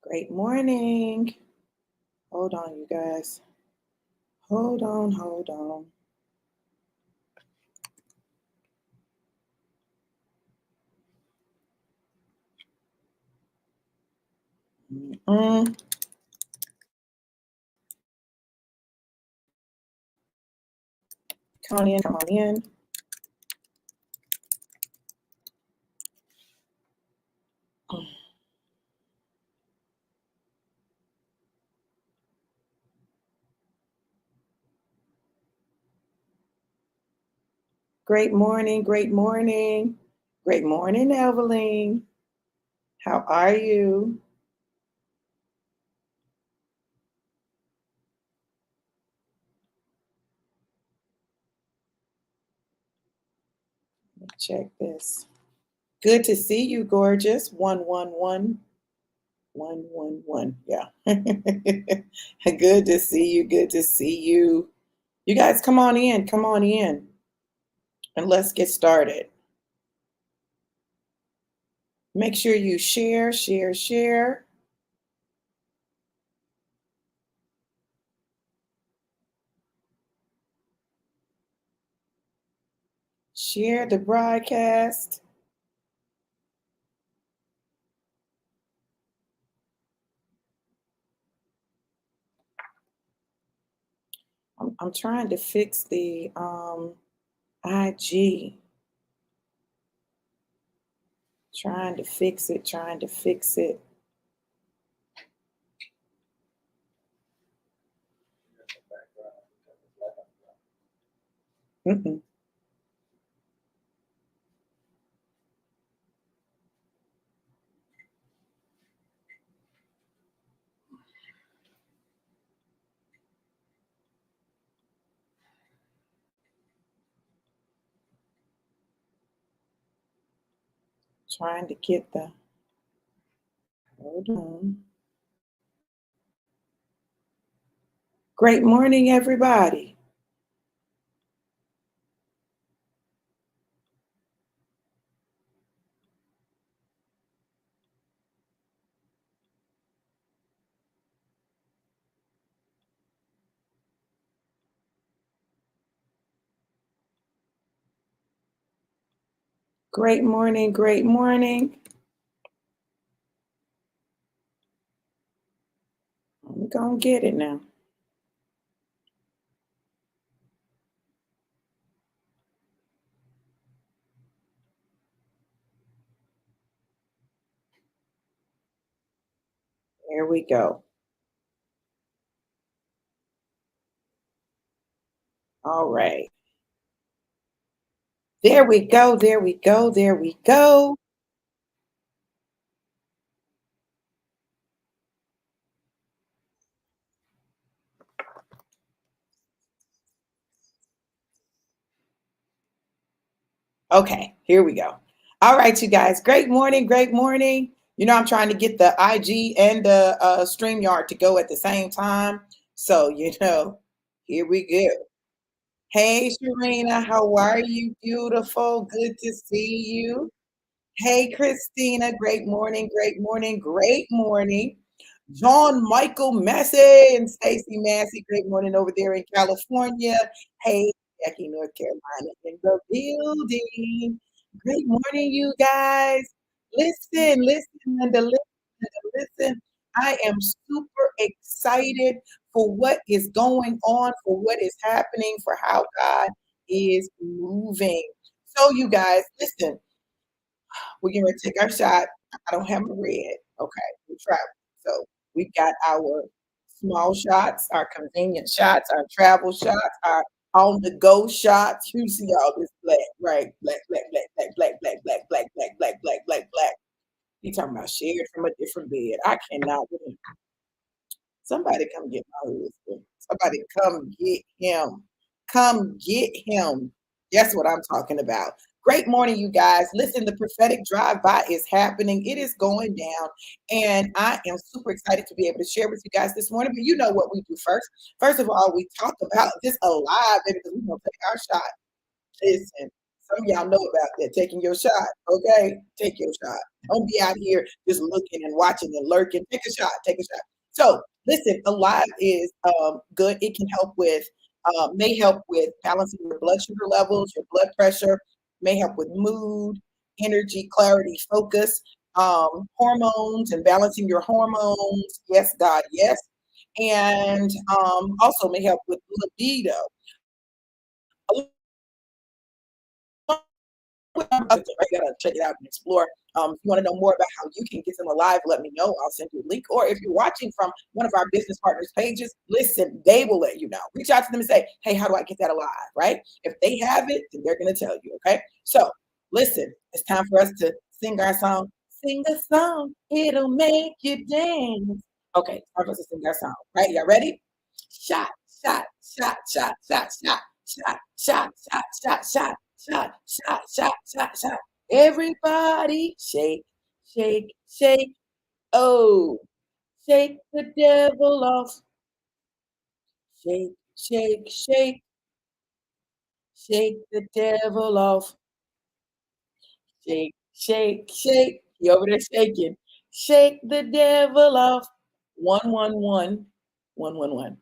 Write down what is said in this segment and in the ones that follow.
Great morning. Hold on, you guys. Hold on, hold on. Mm, Come on in, come on in. Great morning, great morning. Great morning, Evelyn. How are you? Let me check this. Good to see you, gorgeous. 111 111. Yeah. Good to see you. Good to see you. You guys come on in. Come on in. And let's get started. Make sure you share, share, share. Share the broadcast. I'm trying to fix the IG. Trying to fix it, trying to fix it. Mm-mm. Trying to get the, hold on. Great morning, everybody. Great morning, great morning. I'm gonna get it now. There we go. All right. There we go, there we go, there we go. Okay, here we go. All right, you guys. Great morning, great morning. I'm trying to get the IG and the StreamYard to go at the same time. So, here we go. Hey, Sharina, how are you? Beautiful. Good to see you. Hey, Christina. Great morning, great morning, great morning. John Michael Massey and Stacy Massey. Great morning over there in California. Hey, Jackie, North Carolina in the building. Great morning, you guys. Listen, listen, Linda, listen, Linda, listen. I am super excited for what is going on, for what is happening, for how God is moving. So, you guys, listen, we're going to take our shot. I don't have my red. Okay, we travel. So we've got our small shots, our convenient shots, our travel shots, our on the go shots. You see all this black, right? Black, black, black, black, black, black, black, black, black, black, black, black, black. You talking about shared from a different bed. I cannot believe. Somebody come get my husband. Somebody come get him. Come get him. That's what I'm talking about. Great morning, you guys. Listen, the prophetic drive-by is happening. It is going down. And I am super excited to be able to share with you guys this morning. But you know what we do first. First of all, we talk about this alive, baby, because we're going to take our shot. Listen, Some of y'all know about that, taking your shot, okay? Take your shot. Don't be out here just looking and watching and lurking. Take a shot, take a shot. So, listen, Alive is good. It can help with, may help with balancing your blood sugar levels, your blood pressure, may help with mood, energy, clarity, focus, hormones, and balancing your hormones. Yes, God, yes. And also may help with libido. You gotta check it out and explore. If you want to know more about how you can get them alive, let me know. I'll send you a link. Or if you're watching from one of our business partners' pages, listen, they will let you know. Reach out to them and say, hey, how do I get that alive? Right? If they have it, then they're going to tell you. Okay. So listen, it's time for us to sing our song. Sing a song, it'll make you dance. Okay, it's time for us to sing our song. Right? Y'all ready? Shot, shot, shot, shot, shot, shot, shot, shot, shot, shot, shot, shot, shot, shot, shot, shot. Everybody shake, shake, shake. Oh, shake the devil off. Shake, shake, shake, shake the devil off. Shake, shake, shake. You over there shaking. Shake the devil off. 111, 111.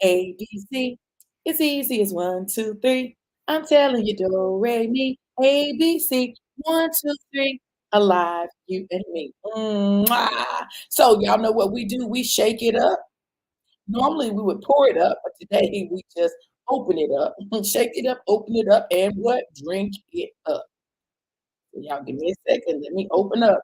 ABC. It's easy as 1, 2, 3. I'm telling you, do, re, mi, ABC. 1, 2, 3. Alive, you and me. Mwah. So y'all know what we do? We shake it up. Normally we would pour it up, but today we just open it up, shake it up, open it up, and what? Drink it up. So y'all give me a second. Let me open up.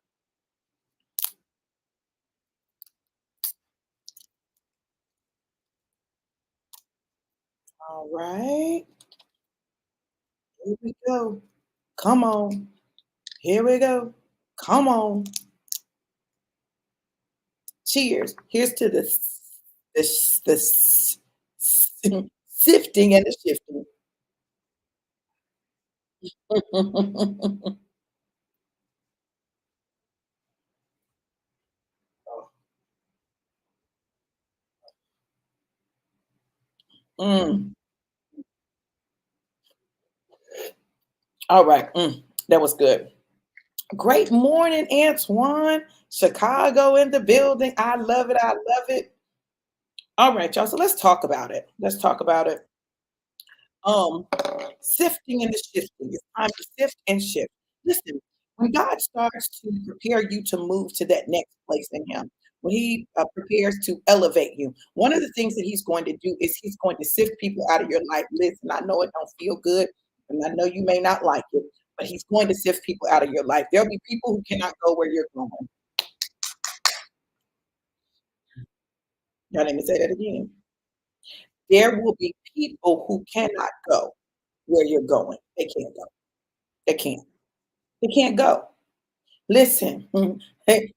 All right. Here we go. Come on. Here we go. Come on. Cheers. Here's to the sifting and the shifting. Mm. All right. That was good. Great morning, Antoine. Chicago in the building. I love it. I love it. All right, y'all. So let's talk about it. Let's talk about it. Um, Sifting and the shifting. It's time to sift and shift. Listen, when God starts to prepare you to move to that next place in Him, when He prepares to elevate you, one of the things that He's going to do is He's going to sift people out of your life. Listen, I know it don't feel good, and I know you may not like it, but He's going to sift people out of your life. There'll be people who cannot go where you're going. Y'all let me say that again. There will be people who cannot go where you're going. They can't go. They can't. They can't go. Listen, they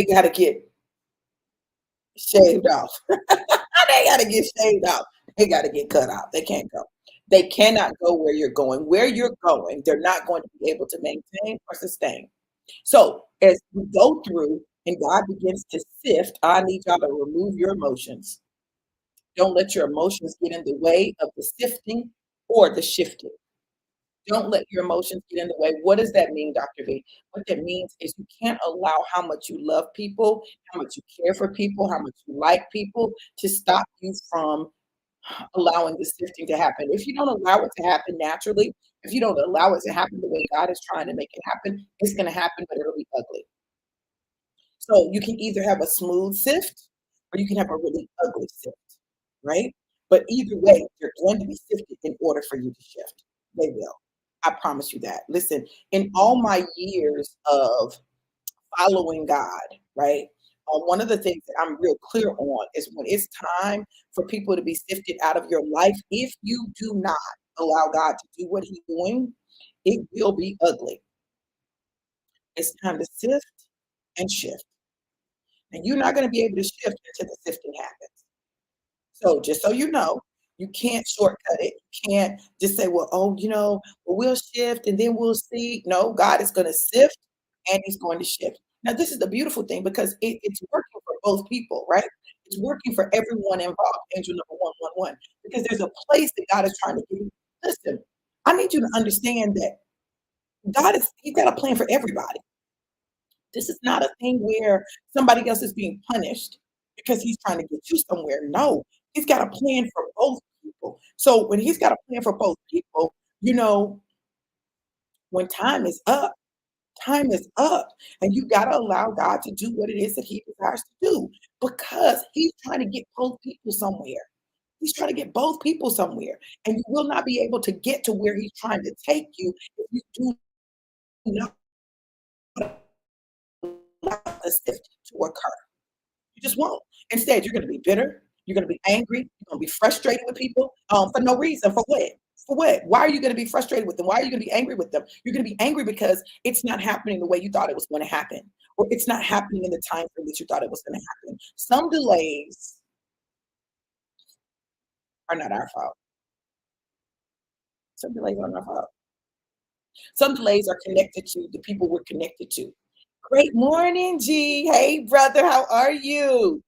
got to get shaved off. They got to get shaved off. They got to get cut off. They can't go. They cannot go where you're going. Where you're going, they're not going to be able to maintain or sustain. So as we go through and God begins to sift, I need y'all to remove your emotions. Don't let your emotions get in the way of the sifting or the shifting. Don't let your emotions get in the way. What does that mean, Dr. V? What that means is you can't allow how much you love people, how much you care for people, how much you like people to stop you from allowing the sifting to happen. If you don't allow it to happen naturally, if you don't allow it to happen the way God is trying to make it happen, it's going to happen, but it'll be ugly. So you can either have a smooth sift or you can have a really ugly sift, right? But either way, they're going to be sifted in order for you to shift. They will. I promise you that. Listen, in all my years of following God, right? One of the things that I'm real clear on is when it's time for people to be sifted out of your life, if you do not allow God to do what He's doing, it will be ugly. It's time to sift and shift. And you're not going to be able to shift until the sifting happens. So just so you know, you can't shortcut it. You can't just say, well, oh, well, we'll shift and then we'll see. No, God is going to sift and He's going to shift. Now, this is the beautiful thing because it's working for both people, right? It's working for everyone involved. Angel number 111, because there's a place that God is trying to give you. Listen, I need you to understand that. God is He's got a plan for everybody. This is not a thing where somebody else is being punished because he's trying to get you somewhere. No, he's got a plan for both people. So when he's got a plan for both people, you know, when time is up, and you got to allow God to do what it is that He desires to do because He's trying to get both people somewhere. He's trying to get both people somewhere, and you will not be able to get to where He's trying to take you if you do not allow the shift to occur. You just won't. Instead, you're going to be bitter. You're going to be angry. You're going to be frustrated with people for no reason. For what? For what? Why are you going to be frustrated with them? Why are you going to be angry with them? You're going to be angry because it's not happening the way you thought it was going to happen, or it's not happening in the time frame that you thought it was going to happen. Some delays are not our fault. Some delays are not our fault. Some delays are connected to the people we're connected to. Great morning, G. Hey, brother, how are you?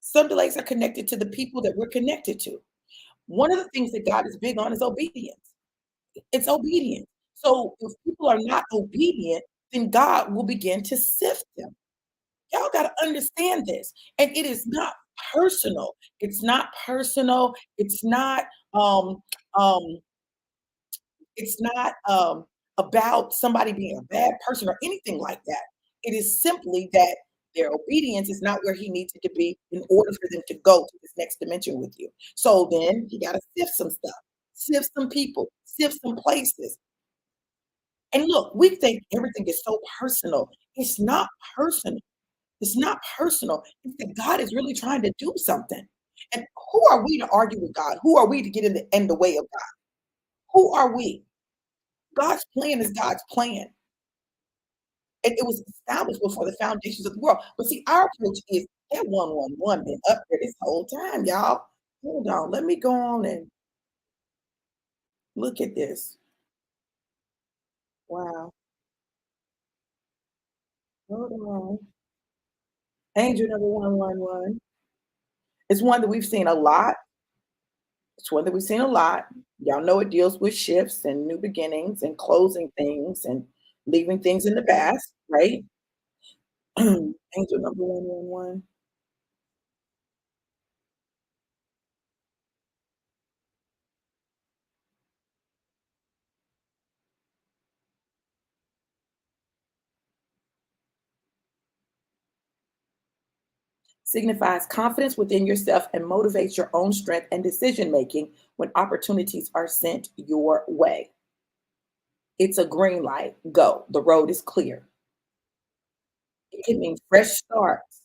Some delays are connected to the people that we're connected to. One of the things that God is big on is obedience. It's obedience. So if people are not obedient, then God will begin to sift them. Y'all got to understand this. And it is not personal. It's not personal. Um um it's not about somebody being a bad person or anything like that. It is simply that their obedience is not where he needs it to be in order for them to go to this next dimension with you. So then you got to sift some stuff, sift some people, sift some places. And look, we think everything is so personal. It's not personal. It's not personal. It's that God is really trying to do something. And who are we to argue with God? Who are we to get in the way of God? Who are we? God's plan is God's plan. And it was established before the foundations of the world. But see, our approach is that 111 been up there this whole time, y'all. Hold on. Let me go on and look at this. Wow. Hold on. Angel number 111. It's one that we've seen a lot. It's one that we've seen a lot. Y'all know it deals with shifts and new beginnings and closing things and leaving things in the past, right? Angel number 111 signifies confidence within yourself and motivates your own strength and decision making when opportunities are sent your way. It's a green light. Go. The road is clear. It can mean fresh starts.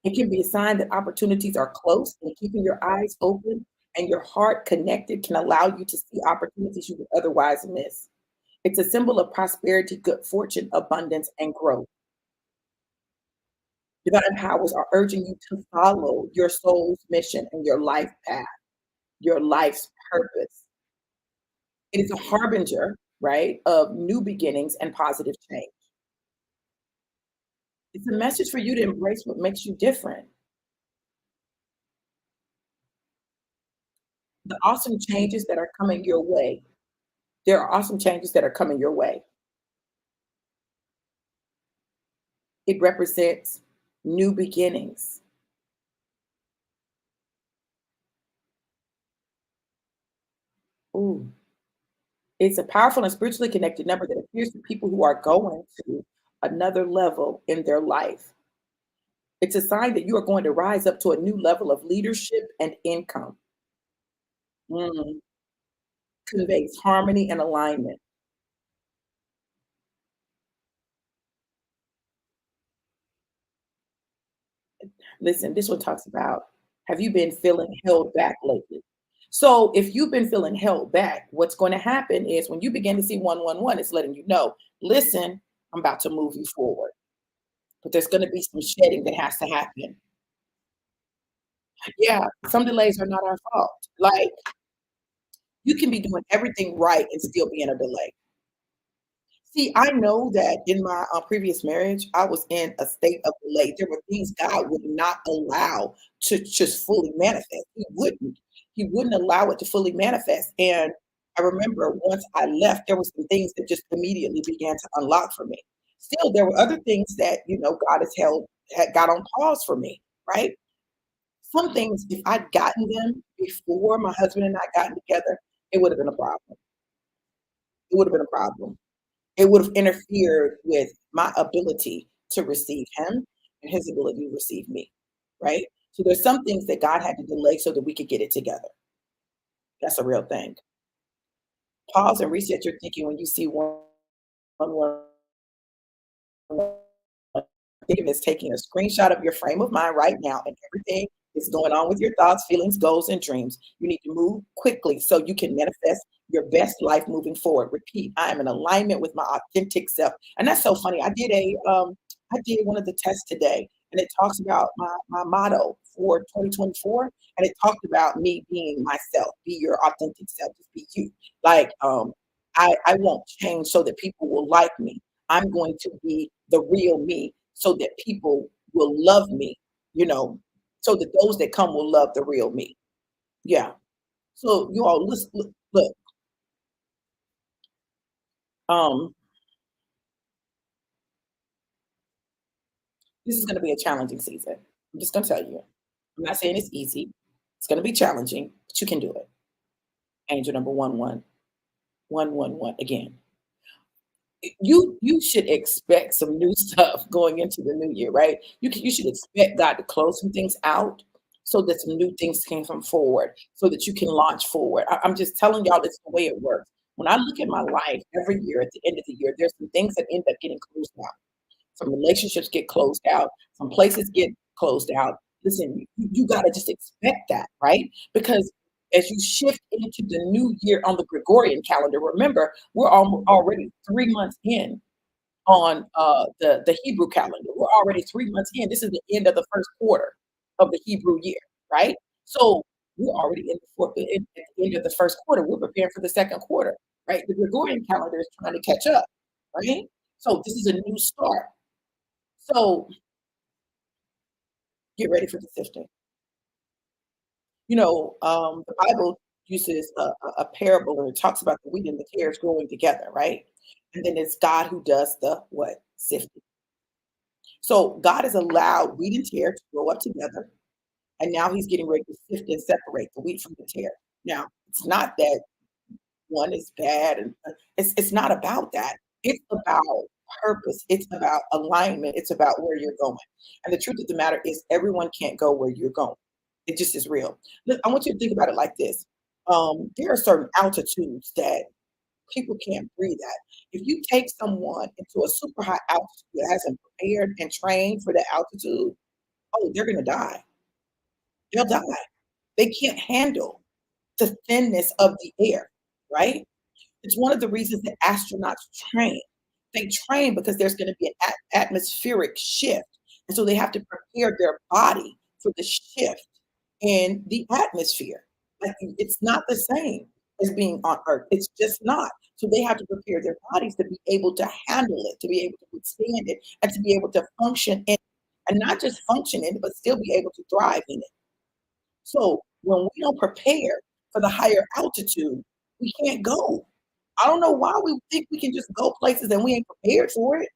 It can be a sign that opportunities are close, and keeping your eyes open and your heart connected can allow you to see opportunities you would otherwise miss. It's a symbol of prosperity, good fortune, abundance, and growth. Divine powers are urging you to follow your soul's mission and your life path, your life's purpose. It is a harbinger, right, of new beginnings and positive change. It's a message for you to embrace what makes you different. The awesome changes that are coming your way. There are awesome changes that are coming your way. It represents new beginnings. Ooh. It's a powerful and spiritually connected number that appears to people who are going to another level in their life. It's a sign that you are going to rise up to a new level of leadership and income. Mm. Conveys harmony and alignment. Listen, this one talks about, have you been feeling held back lately? So if you've been feeling held back, what's going to happen is when you begin to see 111, it's letting you know, listen, I'm about to move you forward. But there's going to be some shedding that has to happen. Yeah, some delays are not our fault. Like, you can be doing everything right and still be in a delay. See, I know that in my previous marriage, I was in a state of delay. There were things God would not allow to just fully manifest. He wouldn't. He wouldn't allow it to fully manifest. And I remember once I left, there were some things that just immediately began to unlock for me. Still, there were other things that, God has held had got on pause for me, right? Some things, if I'd gotten them before my husband and I gotten together, it would have been a problem. It would have been a problem. It would have interfered with my ability to receive him and his ability to receive me, right? So there's some things that God had to delay so that we could get it together. That's a real thing. Pause and reset your thinking when you see one think of it as taking a screenshot of your frame of mind right now and everything is going on with your thoughts, feelings, goals, and dreams. You need to move quickly so you can manifest your best life moving forward. Repeat, I am in alignment with my authentic self. And that's so funny. I did one of the tests today and it talks about my motto for 2024. And it talked about me being myself, be your authentic self, just be you. Like I won't change so that people will like me. I'm going to be the real me so that people will love me, you know, so that those that come will love the real me. Yeah. So you all listen, look, um, this is going to be a challenging season. I'm just going to tell you. I'm not saying it's easy. It's going to be challenging, but you can do it. Angel number 11111 again. You should expect some new stuff going into the new year, right? You should expect God to close some things out so that some new things can come forward, so that you can launch forward. I'm just telling y'all it's the way it works. When I look at my life every year at the end of the year, there's some things that end up getting closed out. Some relationships get closed out, some places get closed out. Listen, you got to just expect that, right? Because as you shift into the new year on the Gregorian calendar, remember, we're already 3 months in on the Hebrew calendar. We're already 3 months in. This is the end of the first quarter of the Hebrew year, right? So we're already at the end of the first quarter. We're preparing for the second quarter, right? The Gregorian calendar is trying to catch up, right? So this is a new start. So get ready for the sifting. The Bible uses a parable and it talks about the wheat and the tares growing together, right? And then it's God who does the what? Sifting. So God has allowed wheat and tare to grow up together, and now He's getting ready to sift and separate the wheat from the tare. Now, it's not that one is bad, and it's not about that. It's about purpose. It's about alignment. It's about where you're going. And the truth of the matter is, everyone can't go where you're going. It just is real. Look, I want you to think about it like this. There are certain altitudes that people can't breathe at. If you take someone into a super high altitude that hasn't prepared and trained for that altitude, oh, they're going to die. They'll die. They can't handle the thinness of the air, right? It's one of the reasons that astronauts train. They train because there's going to be an atmospheric shift. And so they have to prepare their body for the shift in the atmosphere. Like it's not the same as being on Earth. It's just not. So they have to prepare their bodies to be able to handle it, to be able to withstand it, and to be able to function in it. And not just function in it, but still be able to thrive in it. So when we don't prepare for the higher altitude, we can't go. I don't know why we think we can just go places and we ain't prepared for it.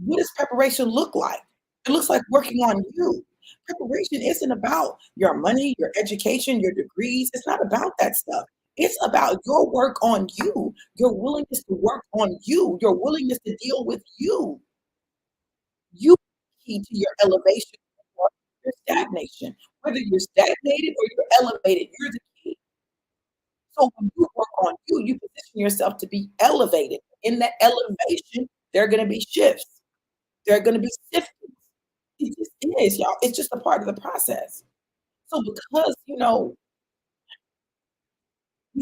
What does preparation look like? It looks like working on you. Preparation isn't about your money, your education, your degrees. It's not about that stuff. It's about your work on you, your willingness to work on you, your willingness to deal with you. You key to your elevation or your stagnation. Whether you're stagnated or you're elevated, you're the key. So when you work on you, you position yourself to be elevated. In that elevation, there are going to be shifts. There are going to be siftings. It just is, y'all. It's just a part of the process. So because we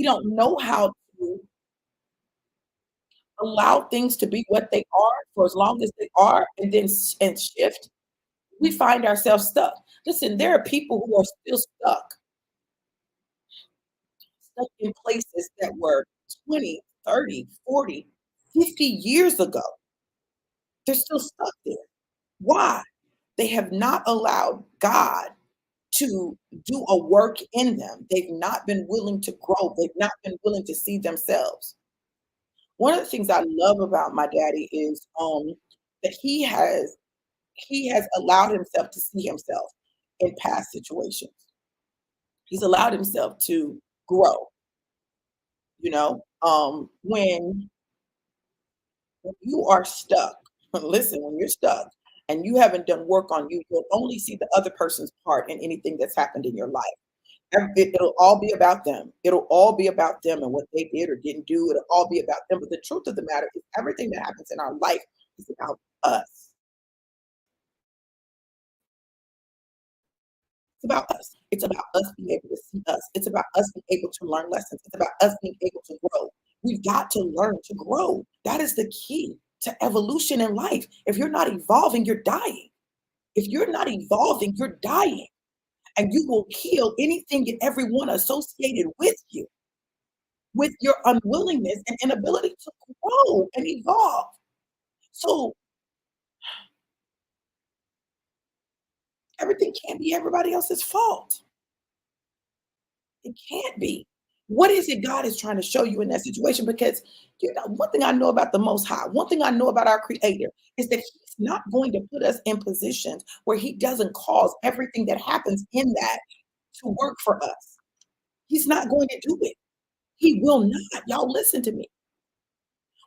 don't know how to allow things to be what they are for as long as they are, and then and shift, we find ourselves stuck. Listen, there are people who are still stuck in places that were 20, 30, 40, 50 years ago. They're still stuck there. Why? They have not allowed God. to do a work in them. They've not been willing to grow. They've not been willing to see themselves. One of the things I love about my daddy is that he has allowed himself to see himself in past situations. He's allowed himself to grow, when you are stuck, listen, when you're stuck and you haven't done work on you, you'll only see the other person's part in anything that's happened in your life. It'll all be about them. It'll all be about them and what they did or didn't do. It'll all be about them. But the truth of the matter is, everything that happens in our life is about us. It's about us. It's about us being able to see us. It's about us being able to learn lessons. It's about us being able to grow. We've got to learn to grow. That is the key to evolution in life. If you're not evolving, you're dying. If you're not evolving, you're dying. And you will kill anything and everyone associated with your unwillingness and inability to grow and evolve. So everything can't be everybody else's fault. It can't be. What is it God is trying to show you in that situation? Because one thing I know about the Most High, one thing I know about our Creator is that He's not going to put us in positions where He doesn't cause everything that happens in that to work for us. He's not going to do it. He will not. Y'all listen to me.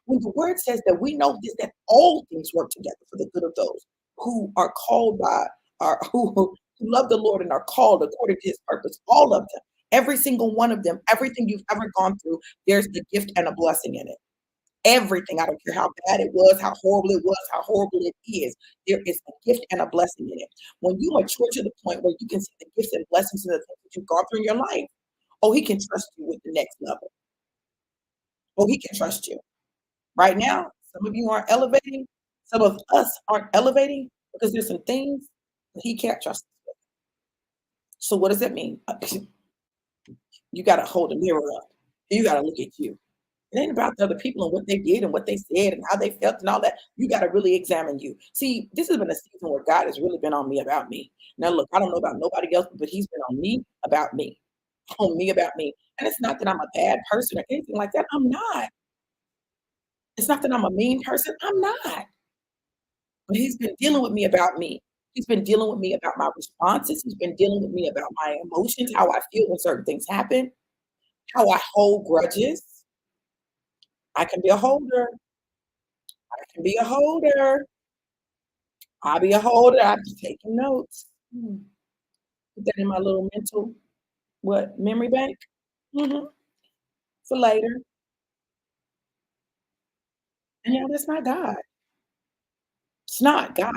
When the word says that we know this, that all things work together for the good of those who are called by, are who love the Lord and are called according to his purpose, all of them, every single one of them, everything you've ever gone through, there's a gift and a blessing in it. Everything, I don't care how bad it was, how horrible it is, there is a gift and a blessing in it. When you mature to the point where you can see the gifts and blessings in the things that you've gone through in your life, oh, he can trust you with the next level. Oh, he can trust you. Right now, some of you aren't elevating. Some of us aren't elevating because there's some things that he can't trust us with. So what does that mean? You got to hold a mirror up. You got to look at you. It ain't about the other people and what they did and what they said and how they felt and all that. You got to really examine you. See, this has been a season where God has really been on me about me. Now, look, I don't know about nobody else, but he's been on me about me, on me about me. And it's not that I'm a bad person or anything like that. I'm not. It's not that I'm a mean person. I'm not. But he's been dealing with me about me. He's been dealing with me about my responses. He's been dealing with me about my emotions, how I feel when certain things happen, how I hold grudges. I can be a holder. I can be a holder. I'll be a holder. I'll be taking notes. Put that in my little mental memory bank. hmm for later. And that's not God. It's not God.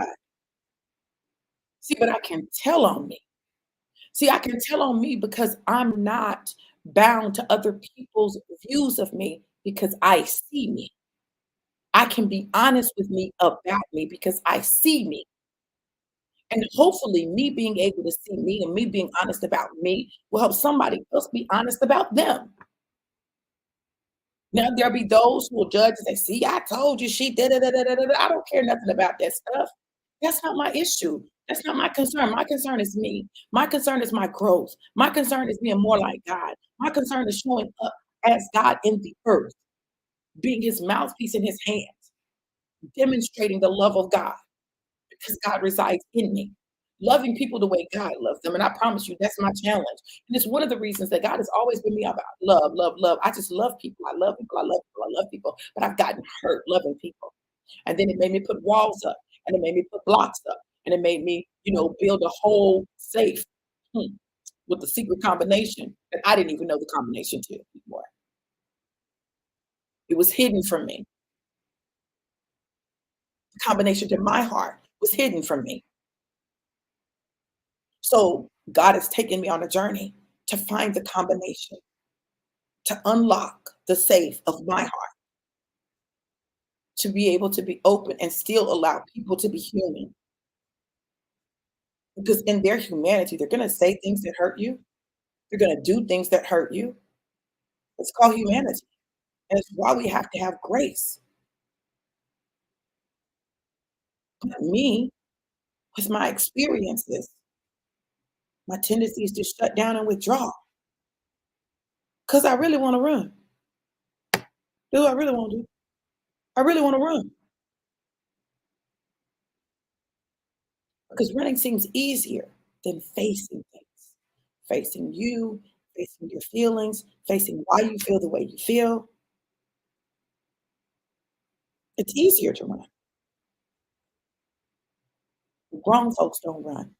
See, but I can tell on me. See, I can tell on me because I'm not bound to other people's views of me because I see me. I can be honest with me about me because I see me. And hopefully, me being able to see me and me being honest about me will help somebody else be honest about them. Now, there'll be those who will judge and say, see, I told you she did it. I don't care nothing about that stuff. That's not my issue. That's not my concern. My concern is me. My concern is my growth. My concern is being more like God. My concern is showing up as God in the earth, being his mouthpiece in his hands, demonstrating the love of God because God resides in me. Loving people the way God loves them. And I promise you, that's my challenge. And it's one of the reasons that God has always been me about love, love, love. I just love people. I love people. I love people. I love people. But I've gotten hurt loving people. And then it made me put walls up and it made me put blocks up and it made me, build a whole safe with the secret combination that I didn't even know the combination to anymore. It was hidden from me. The combination to my heart was hidden from me. So God has taken me on a journey to find the combination, to unlock the safe of my heart, to be able to be open and still allow people to be human. Because in their humanity, they're going to say things that hurt you. They're going to do things that hurt you. It's called humanity. And it's why we have to have grace. But me, with my experiences, My tendency is to shut down and withdraw because I really want to run. Do I really want to? I really want to run because running seems easier than facing things, facing you, facing your feelings, facing why you feel the way you feel. It's easier to run. Grown folks don't run.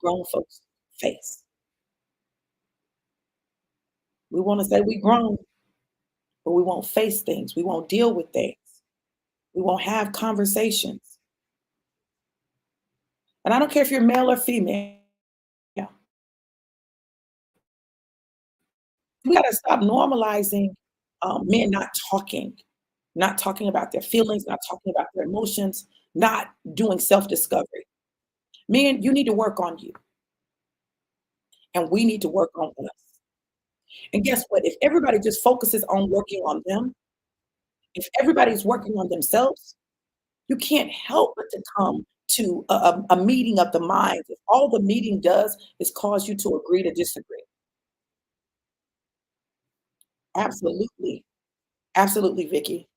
Grown folks face. We want to say we grown, but we won't face things. We won't deal with things. We won't have conversations. And I don't care if you're male or female. We gotta stop normalizing, men not talking about their feelings, not talking about their emotions, not doing self-discovery. Men, you need to work on you, and we need to work on us. And guess what? If everybody just focuses on working on them, if everybody's working on themselves, you can't help but to come to a meeting of the minds. If all the meeting does is cause you to agree to disagree. Absolutely. Absolutely, Vicky.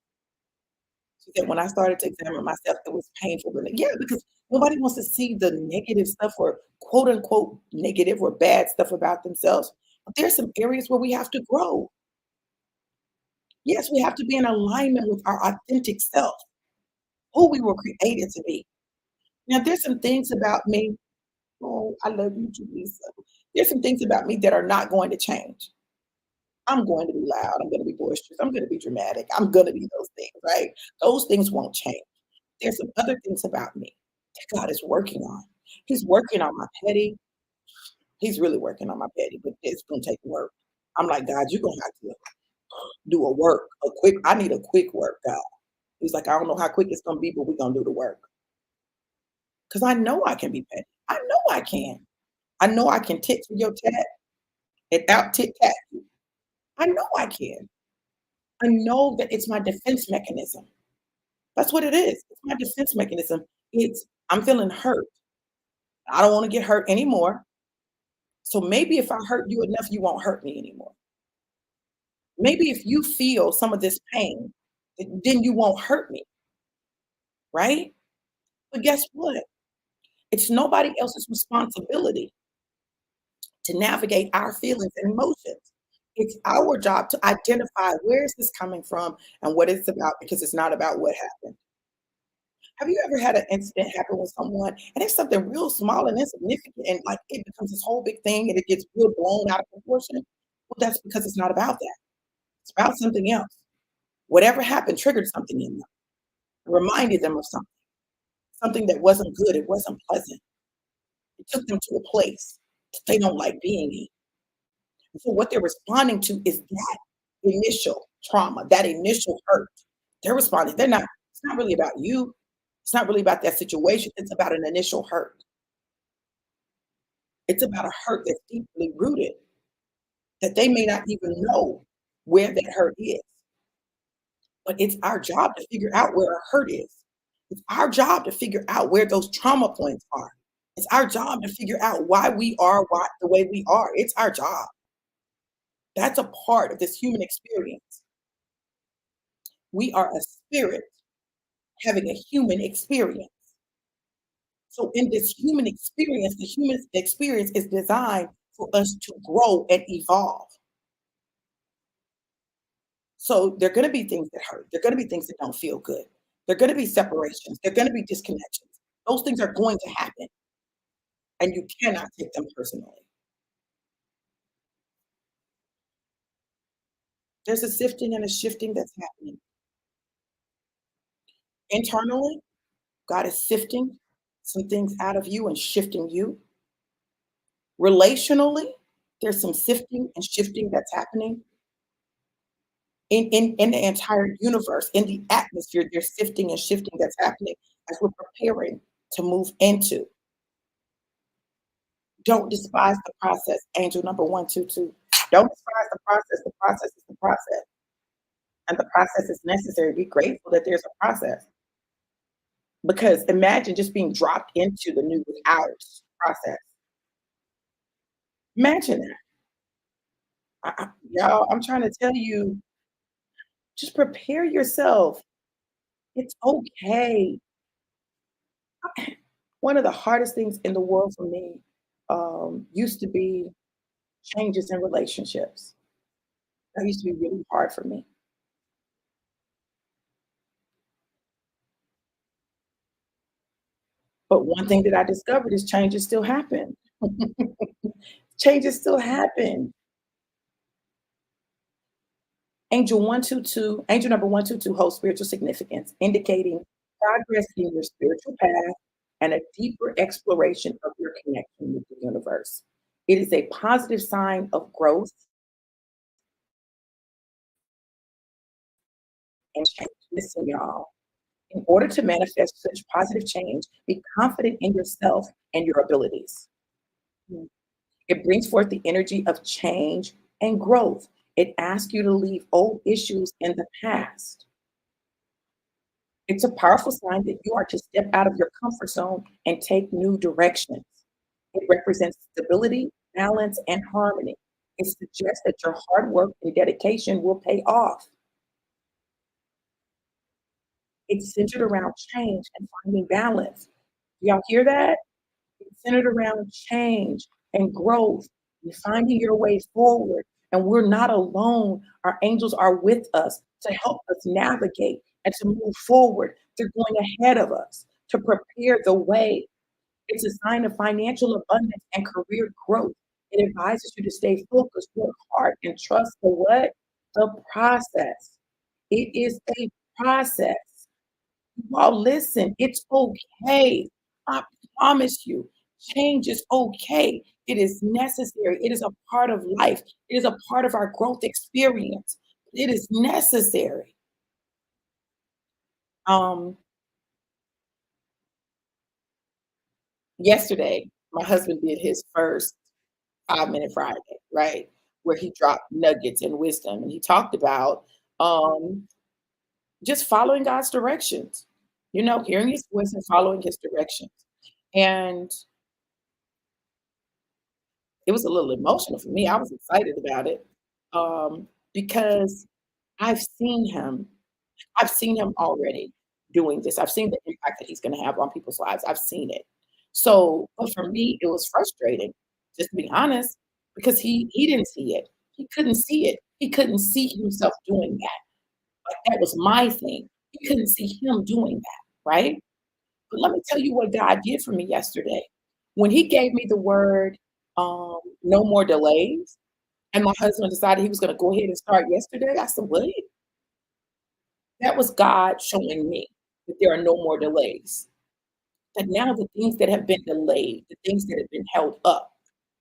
She said, "When I started to examine myself, it was painful." But yeah, because nobody wants to see the negative stuff or quote unquote negative or bad stuff about themselves. But there's some areas where we have to grow. Yes, we have to be in alignment with our authentic self, who we were created to be. Now, there's some things about me. Oh, I love you, Julissa. There's some things about me that are not going to change. I'm going to be loud. I'm going to be boisterous. I'm going to be dramatic. I'm going to be those things, right? Those things won't change. There's some other things about me that God is working on. He's working on my petty. He's really working on my petty, but it's gonna take work. I'm like, God, you're gonna have to do a work, a quick. I need a quick work, God. He's like, I don't know how quick it's gonna be, but we're gonna do the work. Because I know I can be petty. I know I can. I know I can tit for your tat and out tit tat you. I know I can. I know that it's my defense mechanism. That's what it is. It's my defense mechanism. It's I'm feeling hurt. I don't want to get hurt anymore. So maybe if I hurt you enough, you won't hurt me anymore. Maybe if you feel some of this pain, then you won't hurt me, right? But guess what? It's nobody else's responsibility to navigate our feelings and emotions. It's our job to identify where is this coming from and what it's about because it's not about what happened. Have you ever had an incident happen with someone and it's something real small and insignificant and like it becomes this whole big thing and it gets real blown out of proportion? Well, that's because it's not about that. It's about something else. Whatever happened triggered something in them, reminded them of something, something that wasn't good, it wasn't pleasant. It took them to a place that they don't like being in. And so what they're responding to is that initial trauma, that initial hurt. They're responding. It's not really about you. It's not really about that situation. It's about an initial hurt. It's about a hurt that's deeply rooted that they may not even know where that hurt is. But it's our job to figure out where our hurt is. It's our job to figure out where those trauma points are. It's our job to figure out why we are the way we are. It's our job. That's a part of this human experience. We are a spirit having a human experience. So in this human experience, the human experience is designed for us to grow and evolve. So there are going to be things that hurt. There are going to be things that don't feel good. There are going to be separations. There are going to be disconnections. Those things are going to happen, and you cannot take them personally. There's a sifting and a shifting that's happening. Internally, God is sifting some things out of you and shifting you. Relationally, there's some sifting and shifting that's happening in the entire universe, in the atmosphere. There's sifting and shifting that's happening as we're preparing to move into. Don't despise the process. Angel number 122. Don't despise the process. The process is the process. And the process is necessary. Be grateful that there's a process. Because imagine just being dropped into the new without process. Imagine that. Y'all, I'm trying to tell you, just prepare yourself. It's okay. One of the hardest things in the world for me used to be changes in relationships. That used to be really hard for me. But one thing that I discovered is changes still happen. Changes still happen. Angel number 122 holds spiritual significance, indicating progress in your spiritual path and a deeper exploration of your connection with the universe. It is a positive sign of growth and change. Listen, y'all, in order to manifest such positive change, be confident in yourself and your abilities. Mm. It brings forth the energy of change and growth. It asks you to leave old issues in the past. It's a powerful sign that you are to step out of your comfort zone and take new directions. It represents stability, balance, and harmony. It suggests that your hard work and dedication will pay off. It's centered around change and finding balance. Y'all hear that? It's centered around change and growth and finding your way forward. And we're not alone. Our angels are with us to help us navigate and to move forward. They're going ahead of us to prepare the way. It's a sign of financial abundance and career growth. It advises you to stay focused, work hard, and trust the what? The process. It is a process. Well, listen, it's okay. I promise you, change is okay. It is necessary. It is a part of life. It is a part of our growth experience. It is necessary. Um, Yesterday, my husband did his first 5 Minute Friday, right? Where he dropped nuggets and wisdom. And he talked about um, just following God's directions, hearing his voice and following his directions. And it was a little emotional for me. I was excited about it, because I've seen him. I've seen him already doing this. I've seen the impact that he's gonna have on people's lives. I've seen it. So, but for me, it was frustrating, just to be honest, because he didn't see it. He couldn't see it. He couldn't see himself doing that. Like, that was my thing. He couldn't see him doing that, right? But let me tell you what God did for me yesterday. When he gave me the word, no more delays, and my husband decided he was gonna go ahead and start yesterday, I said, "What?" That was God showing me that there are no more delays. That now the things that have been delayed, the things that have been held up,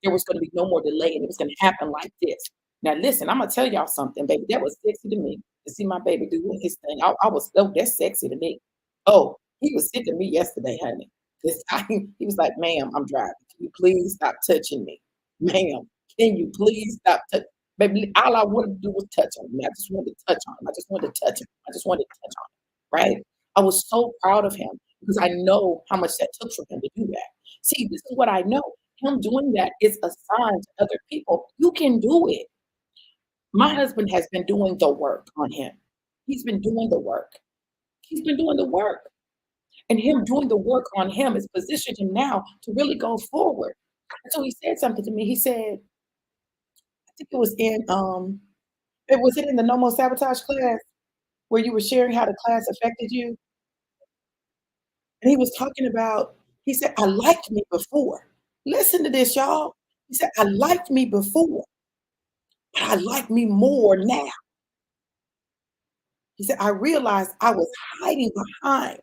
there was gonna be no more delay, and it was gonna happen like this. Now listen, Imma tell y'all something, baby, that was sexy to me to see my baby doing his thing. I was oh, that's sexy to me. Oh, he was sick of me yesterday, honey. 'Cause he was like, "Ma'am, I'm driving. Can you please stop touching me? Ma'am, can you please stop touching?" Baby, all I wanted to do was touch on him. I just wanted to touch on him. I just wanted to touch him. I just wanted to touch on him, right? I was so proud of him because I know how much that took for him to do that. See, this is what I know. Him doing that is a sign to other people, you can do it. My husband has been doing the work on him. He's been doing the work. He's been doing the work. And him doing the work on him has positioned him now to really go forward. And so he said something to me. He said, I think it was in the No More Sabotage class where you were sharing how the class affected you? And he was talking about, he said, I liked me before. Listen to this, y'all. He said, I liked me before, but I like me more now. He said, I realized I was hiding behind,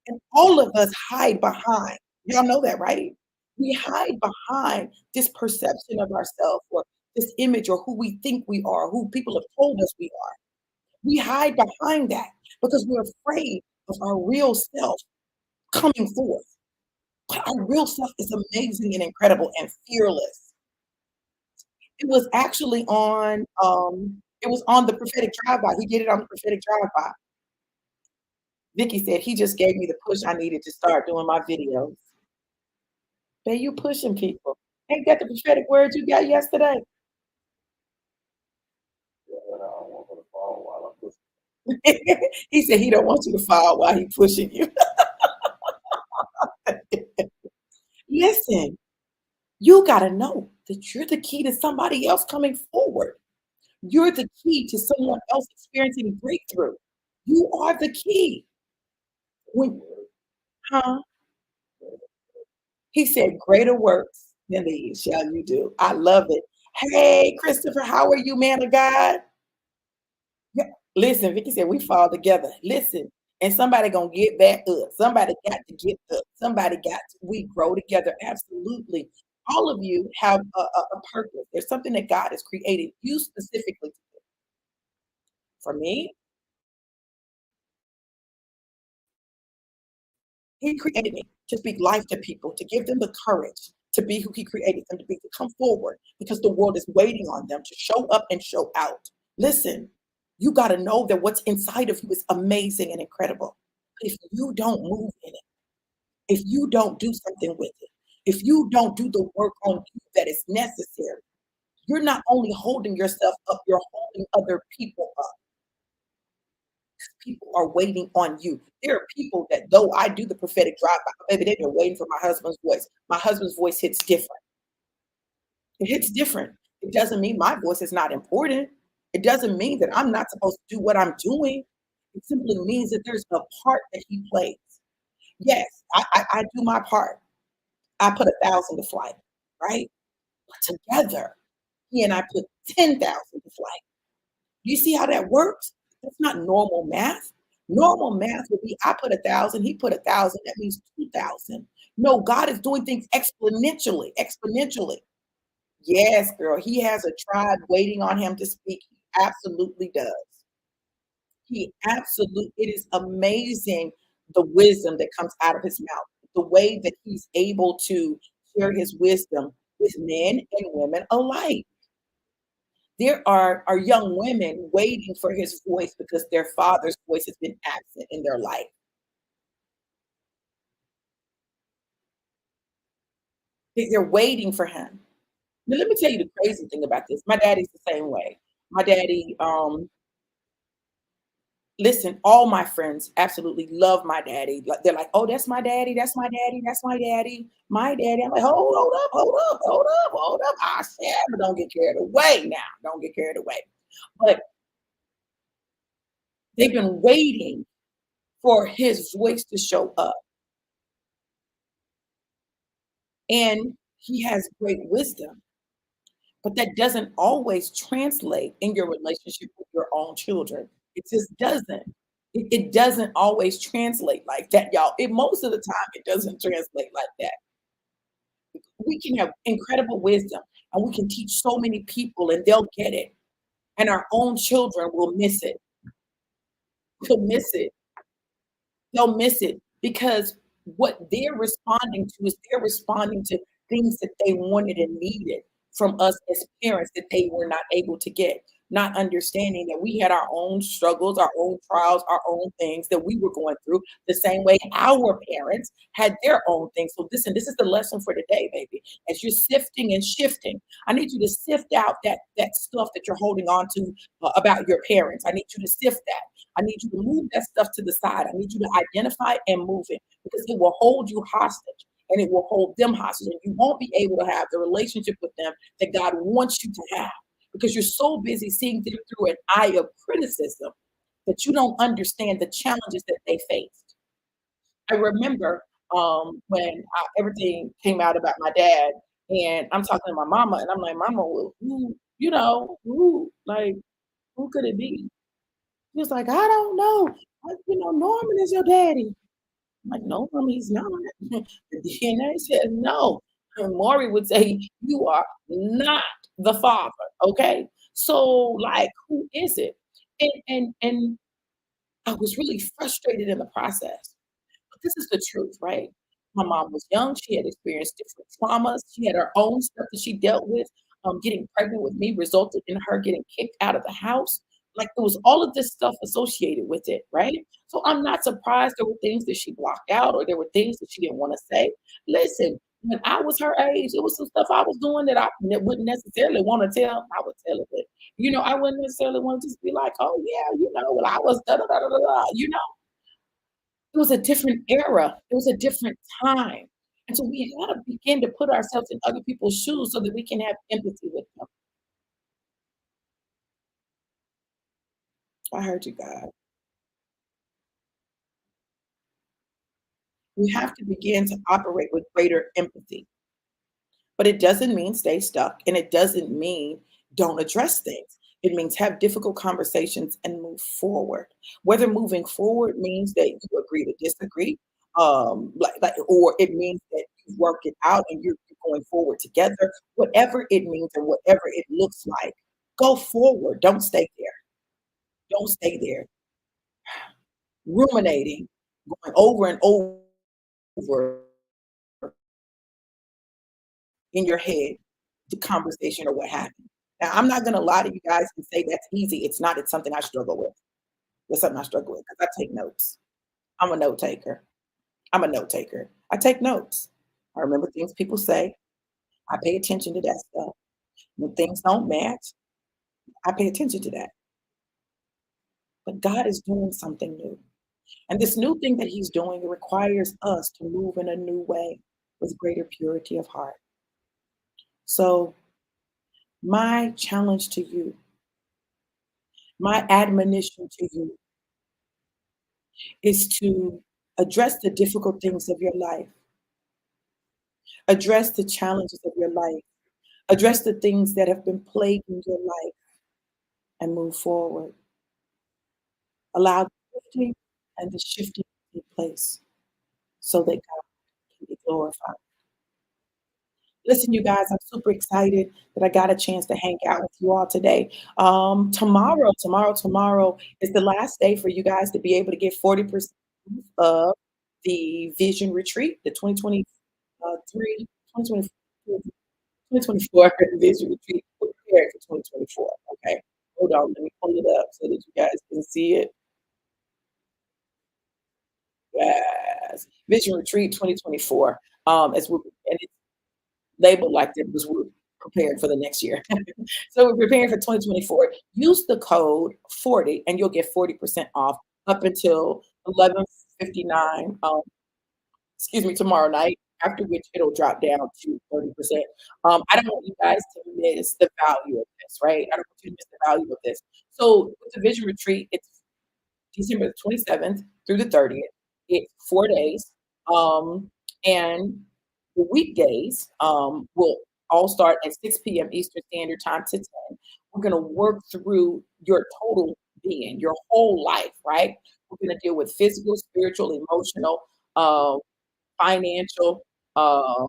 and all of us hide behind. Y'all know that, right? We hide behind this perception of ourselves or this image or who we think we are, who people have told us we are. We hide behind that because we're afraid of our real self coming forth. But our real self is amazing and incredible and fearless. It was actually it was on the Prophetic Drive-By. He did it on the Prophetic Drive-By. Vicky said he just gave me the push I needed to start doing my videos. Babe, you pushing people. Ain't that the prophetic word you got yesterday? He said he don't want you to fall while he pushing you. Listen, you got to know that you're the key to somebody else coming forward. You're the key to someone else experiencing breakthrough. You are the key. When, huh? He said, greater works than these shall you do. I love it. Hey, Christopher, how are you, man of God? Yeah. Listen, Vicky said we fall together. Listen, and somebody gonna get back up. Somebody got to get up. Somebody got to, we grow together. Absolutely. All of you have a purpose. There's something that God has created you specifically for me. He created me to speak life to people, to give them the courage to be who He created them to be, to come forward because the world is waiting on them to show up and show out. Listen, you got to know that what's inside of you is amazing and incredible. If you don't move in it, if you don't do something with it, if you don't do the work on you that is necessary, you're not only holding yourself up, you're holding other people up. People are waiting on you. There are people that though I do the prophetic drive, baby, they've been waiting for my husband's voice. My husband's voice hits different. It hits different. It doesn't mean my voice is not important. It doesn't mean that I'm not supposed to do what I'm doing. It simply means that there's a part that he plays. Yes, I do my part. I put 1,000 to flight, right? But together, he and I put 10,000 to flight. You see how that works? That's not normal math. Normal math would be I put 1,000, he put 1,000, that means 2,000. No, God is doing things exponentially, exponentially. Yes, girl, he has a tribe waiting on him to speak. He absolutely does. He absolutely, it is amazing the wisdom that comes out of his mouth, the way that he's able to share his wisdom with men and women alike. There are young women waiting for his voice because their father's voice has been absent in their life. They're waiting for him. Now, let me tell you the crazy thing about this. My daddy's the same way. My daddy, listen, all my friends absolutely love my daddy. Like they're like, oh, that's my daddy, that's my daddy, that's my daddy, my daddy. I'm like, hold up, hold up, hold up, hold up. I said, but don't get carried away now. Don't get carried away. But they've been waiting for his voice to show up. And he has great wisdom, but that doesn't always translate in your relationship with your own children. It just doesn't. It doesn't always translate like that, y'all. It most of the time it doesn't translate like that. We can have incredible wisdom and we can teach so many people and they'll get it. And our own children will miss it. Will miss it. They'll miss it because what they're responding to is they're responding to things that they wanted and needed from us as parents that they were not able to get. Not understanding that we had our own struggles, our own trials, our own things that we were going through the same way our parents had their own things. So listen, this is the lesson for today, baby. As you're sifting and shifting, I need you to sift out that stuff that you're holding on to about your parents. I need you to sift that. I need you to move that stuff to the side. I need you to identify and move it because it will hold you hostage and it will hold them hostage. And you won't be able to have the relationship with them that God wants you to have because you're so busy seeing them through an eye of criticism that you don't understand the challenges that they faced. I remember when everything came out about my dad, and I'm talking to my mama, and I'm like, Mama, well, who, like, who could it be? He was like, "I don't know. Norman is your daddy." I'm like, "No, Mom, he's not." The DNA says no. And Maury would say, "You are not the father." Okay, so like, who is it? And I was really frustrated in the process. But this is the truth, right? My mom was young. She had experienced different traumas. She had her own stuff that she dealt with. Getting pregnant with me resulted in her getting kicked out of the house. Like there was all of this stuff associated with it, right? So I'm not surprised there were things that she blocked out or there were things that she didn't want to say. Listen, when I was her age, it was some stuff I was doing that wouldn't necessarily want to tell. I would tell it, but I wouldn't necessarily want to just be like, "Oh yeah, well, I was da da da da da." It was a different era. It was a different time, and so we gotta begin to put ourselves in other people's shoes so that we can have empathy with them. I heard you, God. We have to begin to operate with greater empathy. But it doesn't mean stay stuck, and it doesn't mean don't address things. It means have difficult conversations and move forward. Whether moving forward means that you agree to disagree, or it means that you work it out and you're going forward together. Whatever it means and whatever it looks like, go forward. Don't stay there. Don't stay there. Ruminating, going over and over in your head the conversation or what happened. Now, I'm not gonna lie to you guys and say that's easy. It's not. It's something I struggle with. It's something I struggle with because I take notes. I'm a note taker. I'm a note taker. I take notes. I remember things people say. I pay attention to that stuff. When things don't match, I pay attention to that. But God is doing something new. And this new thing that He's doing requires us to move in a new way with greater purity of heart. So, my challenge to you, my admonition to you is to address the difficult things of your life, address the challenges of your life, address the things that have been plaguing your life, and move forward. Allow the lifting and the shifting to take place so that God can be glorified. Listen, you guys, I'm super excited that I got a chance to hang out with you all today. Tomorrow is the last day for you guys to be able to get 40% of the Vision Retreat, the 2023, 2024 Vision Retreat. We're prepared for 2024. Okay. Hold on, let me pull it up so that you guys can see it. Yes. Vision Retreat 2024. As we and it's labeled like that because we're preparing for the next year. So we're preparing for 2024. Use the code 40 and you'll get 40% off up until 11:59 tomorrow night, after which it'll drop down to 30%. I don't want you guys to miss the value of this, right? I don't want you to miss the value of this. So with the Vision Retreat, it's December the 27th through the 30th. It's 4 days. And the weekdays will all start at 6 p.m. Eastern Standard Time to 10. We're going to work through your total being, your whole life, right? We're going to deal with physical, spiritual, emotional, uh, financial, um,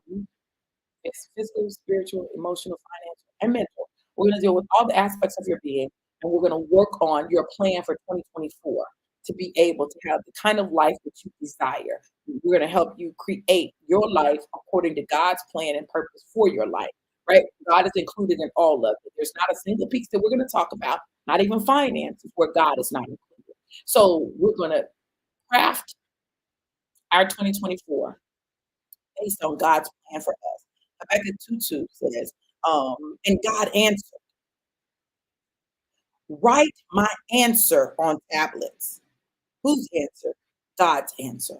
it's physical, spiritual, emotional, financial, and mental. We're going to deal with all the aspects of your being, and we're going to work on your plan for 2024 to be able to have the kind of life that you desire. We're going to help you create your life according to God's plan and purpose for your life, right? God is included in all of it. There's not a single piece that we're going to talk about, not even finances, where God is not included. So we're going to craft our 2024 based on God's plan for us. Habakkuk 2:2 says, and God answered, write my answer on tablets. Whose answer? God's answer.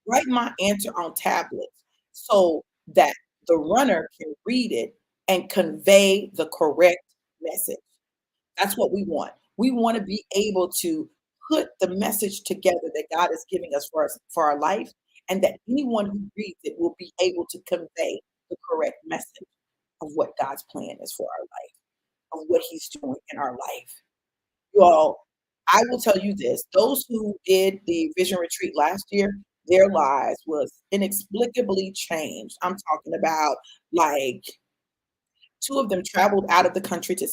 Write my answer on tablets so that the runner can read it and convey the correct message. That's what we want. We want to be able to put the message together that God is giving us for our life, and that anyone who reads it will be able to convey the correct message of what God's plan is for our life, of what He's doing in our life. You all, I will tell you this: those who did the Vision Retreat last year, their lives was inexplicably changed. I'm talking about like two of them traveled out of the country to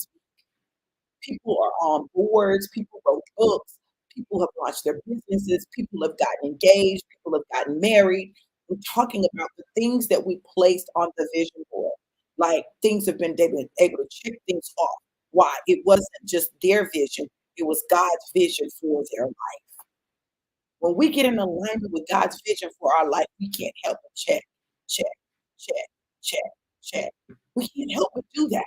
people are on boards, people wrote books, people have launched their businesses, people have gotten engaged, people have gotten married. We're talking about the things that we placed on the vision board. Like things have been, they've been able to check things off. Why? It wasn't just their vision, it was God's vision for their life. When we get in alignment with God's vision for our life, we can't help but check, check, check, check, check. We can't help but do that.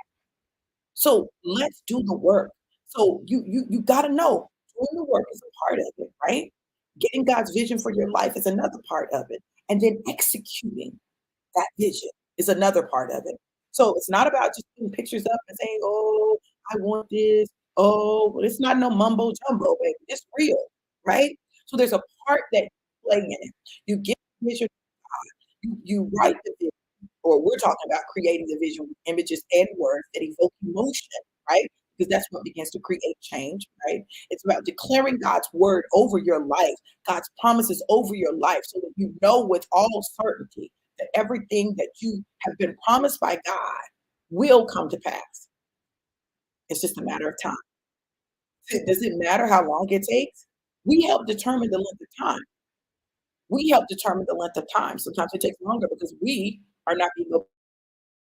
So let's do the work. So you gotta know doing the work is a part of it, right? Getting God's vision for your life is another part of it. And then executing that vision is another part of it. So it's not about just putting pictures up and saying, "Oh, I want this." Oh, well, it's not no mumbo jumbo, baby. It's real, right? So there's a part that you play in it. You get the vision, you write the vision, or we're talking about creating the vision with images and words that evoke emotion, right? Because that's what begins to create change, right? It's about declaring God's word over your life, God's promises over your life, so that you know with all certainty that everything that you have been promised by God will come to pass. It's just a matter of time. Does it matter how long it takes? We help determine the length of time. We help determine the length of time. Sometimes it takes longer because we are not being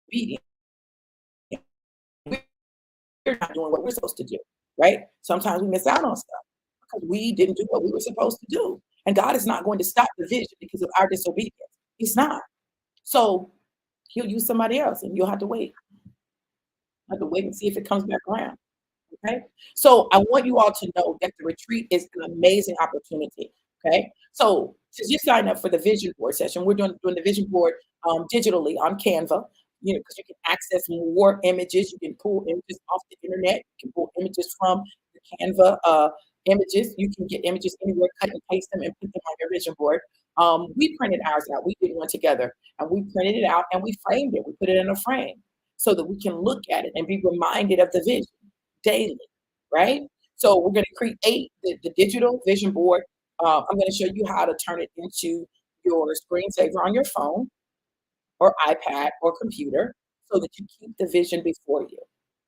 obedient. We're not doing what we're supposed to do, right? Sometimes we miss out on stuff because we didn't do what we were supposed to do. And God is not going to stop the vision because of our disobedience. He's not. So he'll use somebody else and you'll have to wait and see if it comes back around. Okay. So I want you all to know that the retreat is an amazing opportunity. Okay. So to just sign up for the vision board session, we're doing the vision board digitally on Canva, because you can access more images. You can pull images off the internet. You can pull images from the Canva images. You can get images anywhere, cut and paste them and put them on your vision board. We printed ours out. We did one together and we printed it out and we framed it. We put it in a frame so that we can look at it and be reminded of the vision daily, right? So we're going to create the digital vision board. I'm going to show you how to turn it into your screensaver on your phone or iPad or computer so that you keep the vision before you,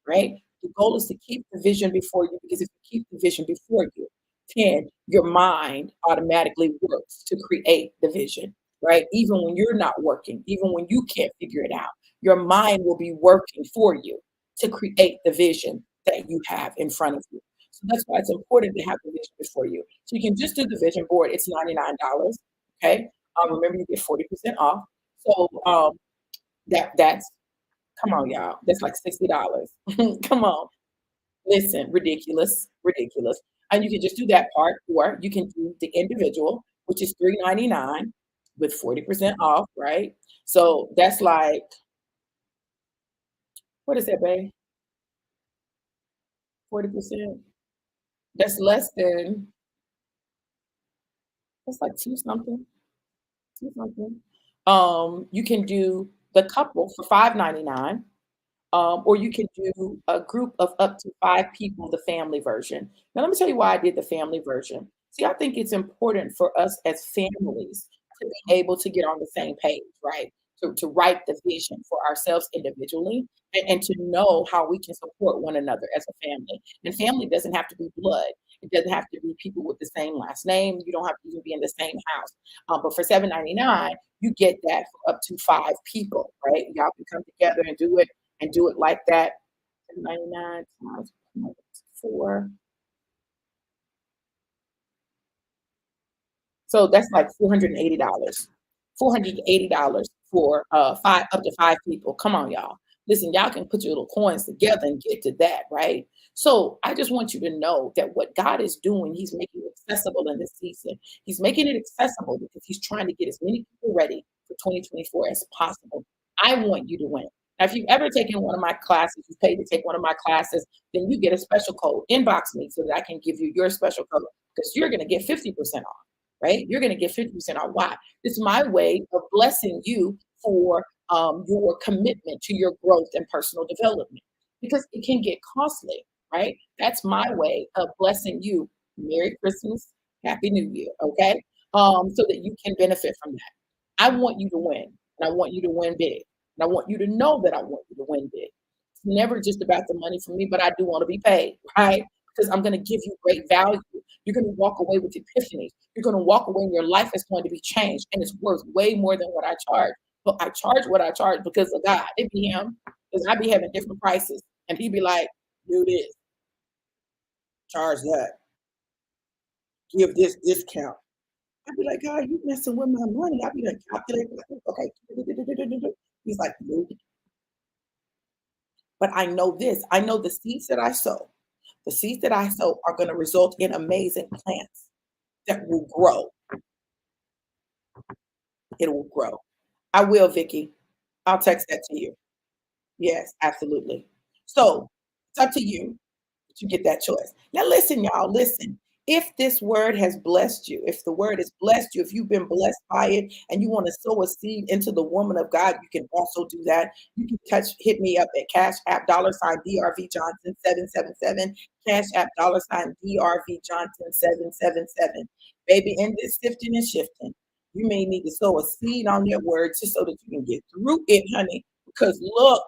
right? The goal is to keep the vision before you because if you keep the vision before you, then your mind automatically works to create the vision, right? Even when you're not working, even when you can't figure it out, your mind will be working for you to create the vision that you have in front of you. So that's why it's important to have the vision before you. So you can just do the vision board. It's $99. Okay. Remember you get 40% off. So that's come on, y'all. That's like $60. Come on. Listen, ridiculous, ridiculous. And you can just do that part, or you can do the individual, which is $399 with 40% off, right? So that's like, what is that, babe? 40%. That's less than, that's like two something, two something. You can do the couple for $599. Or you can do a group of up to 5 people, the family version. Now, let me tell you why I did the family version. See, I think it's important for us as families to be able to get on the same page, right? To write the vision for ourselves individually and to know how we can support one another as a family. And family doesn't have to be blood. It doesn't have to be people with the same last name. You don't have to even be in the same house. But for $7.99, you get that for up to 5 people, right? Y'all can come together and do it like that. 99 times 4. So that's like $480. $480 for five up to 5 people. Come on, y'all. Listen, y'all can put your little coins together and get to that, right? So I just want you to know that what God is doing, He's making it accessible in this season. He's making it accessible because He's trying to get as many people ready for 2024 as possible. I want you to win. Now, if you've ever taken one of my classes, you paid to take one of my classes, then you get a special code. Inbox me so that I can give you your special code because you're going to get 50% off, right? You're going to get 50% off. Why? It's my way of blessing you for your commitment to your growth and personal development because it can get costly, right? That's my way of blessing you. Merry Christmas, Happy New Year, okay? So that you can benefit from that. I want you to win, and I want you to win big. And I want you to know that I want you to win big. It's never just about the money for me, but I do want to be paid, right? Because I'm going to give you great value. You're going to walk away with epiphanies. You're going to walk away and your life is going to be changed. And it's worth way more than what I charge. But I charge what I charge because of God. It be Him. Because I be having different prices. And He be like, do this, charge that, give this discount. I'd be like, God, you messing with my money. I'd be like, calculate. Okay. He's like, nope. But I know this. I know the seeds that I sow are going to result in amazing plants that will grow. It will grow. I will, Vicky. I'll text that to you. Yes, absolutely. So it's up to you. You get that choice. Now, listen, y'all, listen. If this word has blessed you, if the word has blessed you, if you've been blessed by it and you want to sow a seed into the woman of God, you can also do that. You can hit me up at Cash App $DRV Johnson 777, Cash App $DRV Johnson 777. Baby, in this sifting and shifting, you may need to sow a seed on your word just so that you can get through it, honey. Because look,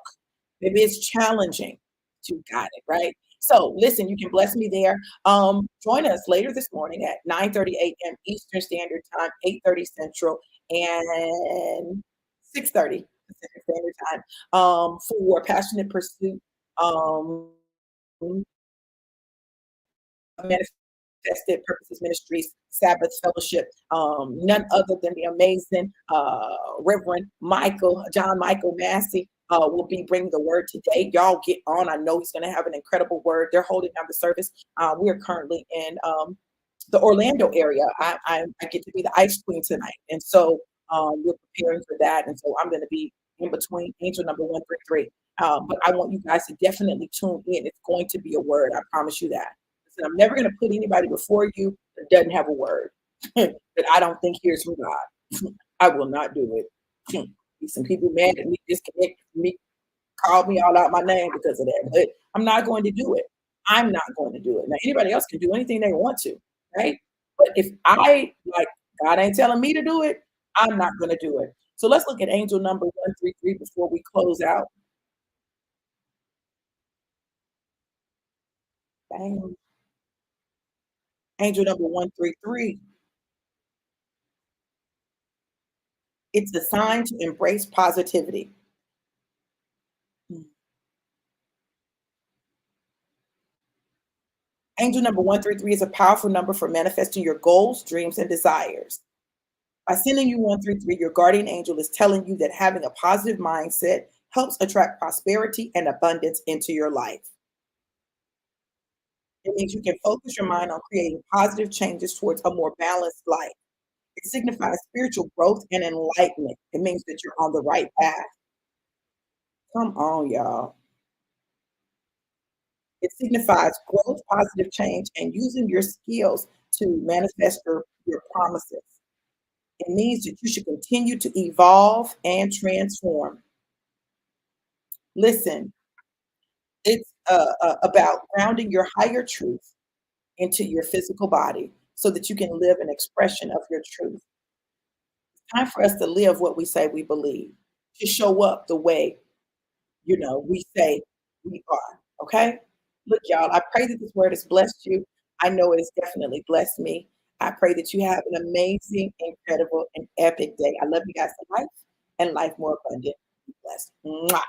maybe it's challenging. You got it, right? So listen, you can bless me there. Join us later this morning at 9:30 a.m. Eastern Standard Time, 8:30 Central, and 6:30 Pacific Standard Time for Passionate Pursuit. Um, Manifested Purposes Ministries Sabbath Fellowship. None other than the amazing Reverend John Michael Massey. Will be bringing the word today. Y'all get on. I know he's going to have an incredible word. They're holding down the service. We are currently in the Orlando area. I get to be the ice queen tonight, and so we're preparing for that. And so I'm going to be in between angel number 133. But I want you guys to definitely tune in. It's going to be a word. I promise you that. Listen, I'm never going to put anybody before you that doesn't have a word that I don't think hears from God. I will not do it. Some people mad at me, disconnect me, call me all out my name because of that. But I'm not going to do it. I'm not going to do it. Now anybody else can do anything they want to, right? But if I like God ain't telling me to do it, I'm not going to do it. So let's look at angel number 133 before we close out. Bang. Angel number 133. It's a sign to embrace positivity. Angel number 133 is a powerful number for manifesting your goals, dreams, and desires. By sending you 133, your guardian angel is telling you that having a positive mindset helps attract prosperity and abundance into your life. It means you can focus your mind on creating positive changes towards a more balanced life. It signifies spiritual growth and enlightenment. It means that you're on the right path. Come on, y'all. It signifies growth, positive change, and using your skills to manifest your promises. It means that you should continue to evolve and transform. Listen, it's about grounding your higher truth into your physical body so that you can live an expression of your truth. It's time for us to live what we say we believe, to show up the way, we say we are. Okay? Look, y'all, I pray that this word has blessed you. I know it has definitely blessed me. I pray that you have an amazing, incredible, and epic day. I love you guys to life and life more abundant. Be blessed. Mwah.